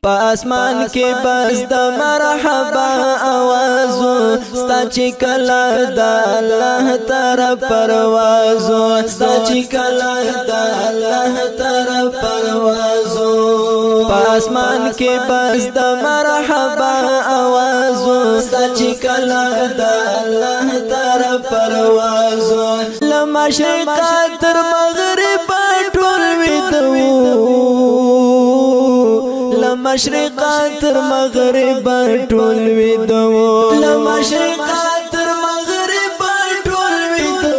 پاسمان کې بس د مرحبا आवाजو ستا چې کلا د الله طرف پروازو ستا چې کلا د الله طرف پروازو پاسمان کې بس د مرحبا आवाजو ستا چې کلا د الله طرف پروازو لمشرق تر مغرب ټول ویدو لمشرق تر مغرب ټول ویدو لمشرق تر مغرب ټول ویدو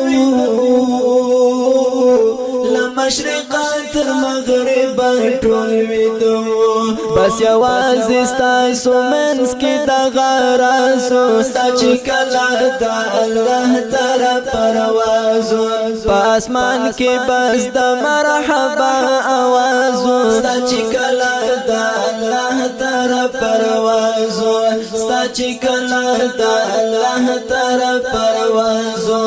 لمشرق تر مغرب ټول ویدو بس یوازې ستاسو منځ کې د غرازو ستا چې کله د الله طرف پروازو په اسمان کې بس د مرحبا आवाजو ستا چې کله د الله طرف پروازو ستا چې کله د الله طرف پروازو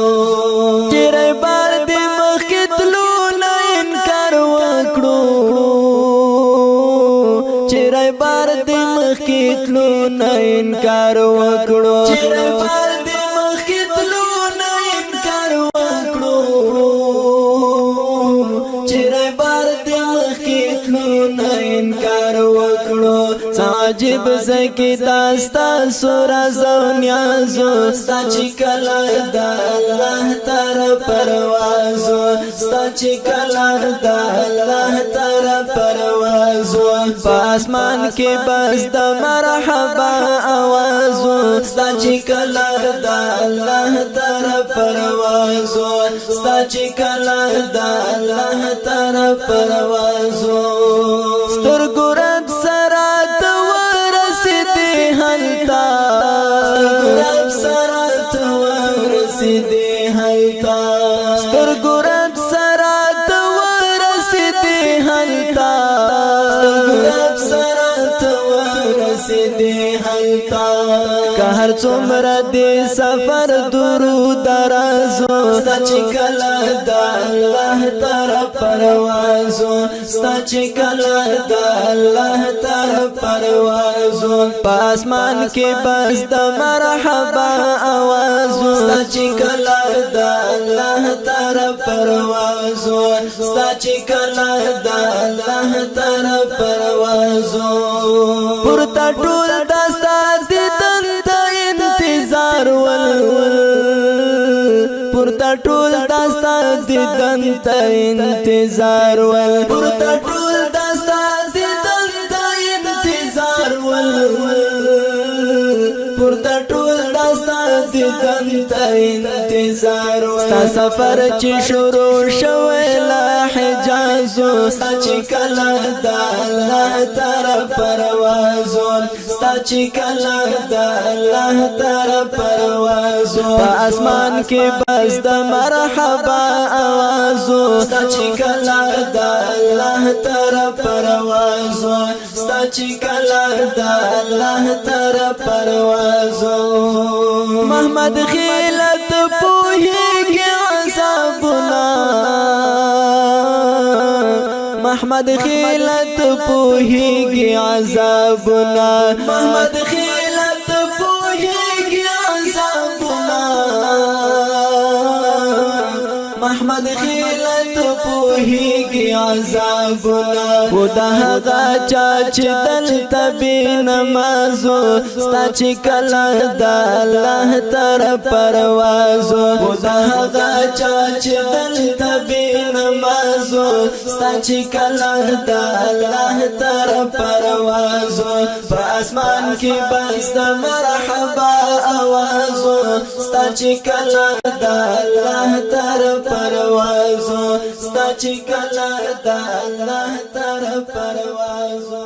چیرې بار دې مخکې تلو نه انکار وکړو چیرې بار دې مخکې تلو نه انکار وکړو چیرې بار دې مخکې تلو نه انکار وکړو چیرې بار دې مخکې تلو نه انکار وکړو عجیب زکی داستا سورا زونیازو ستا چې کله د الله طرف پروازو ستا چې کله د الله طرف پروازو په اسمان کې بس د مرحبا आवाजو ستا چې کله د الله طرف پروازو ستا چې کله د الله طرف پروازو سترګو رب سره هلتا رب سرات ورسیدی هلتا سترګو رب سرات ورسیدی هلتا رب سرات ورسیدی هلتا که هر څومره دې سفر درو درازو ستا چې کله د الله طرف پروازو ستا چې کله د الله طرف پروازو په اسمان کې بس د مرحبا आवाजو ستا چې کله د الله طرف پروازو ستا چې کله د الله طرف پروازو پورته ټول دستا دیدن ته انتظار ول پورته ټول دستا دیدن ته انتظار ول پورته ټول دستا دیدن ته انتظار ول پورته ټول دستا دیدن ته انتظار ول ستا سفر چې شروع شوی لا حجازو ستا چې کله د الله طرف پروازو ستا چې کله د الله طرف پروازو په اسمان کې بس د مرحبا आवाजو ستا چې کله د الله طرف پروازو ستا چې کله د الله طرف پروازو محمد خیلت پوهیږي عذابنا محمد خیلت پوهیږي عذابنا محمد خیلت پوهیږي عذابنا محمد خیلت پوهیږي عذابنا و د هغه چا چې دلته بې نمازو ستا چې کله د الله طرف پروازو و د هغه چا چې دلته بې نمازو ستا چې کله د الله طرف پروازو په اسمان کې بس د مرحبا आवाजو ستا چې کله د الله طرف پروازو ستا چې کله د الله طرف پروازو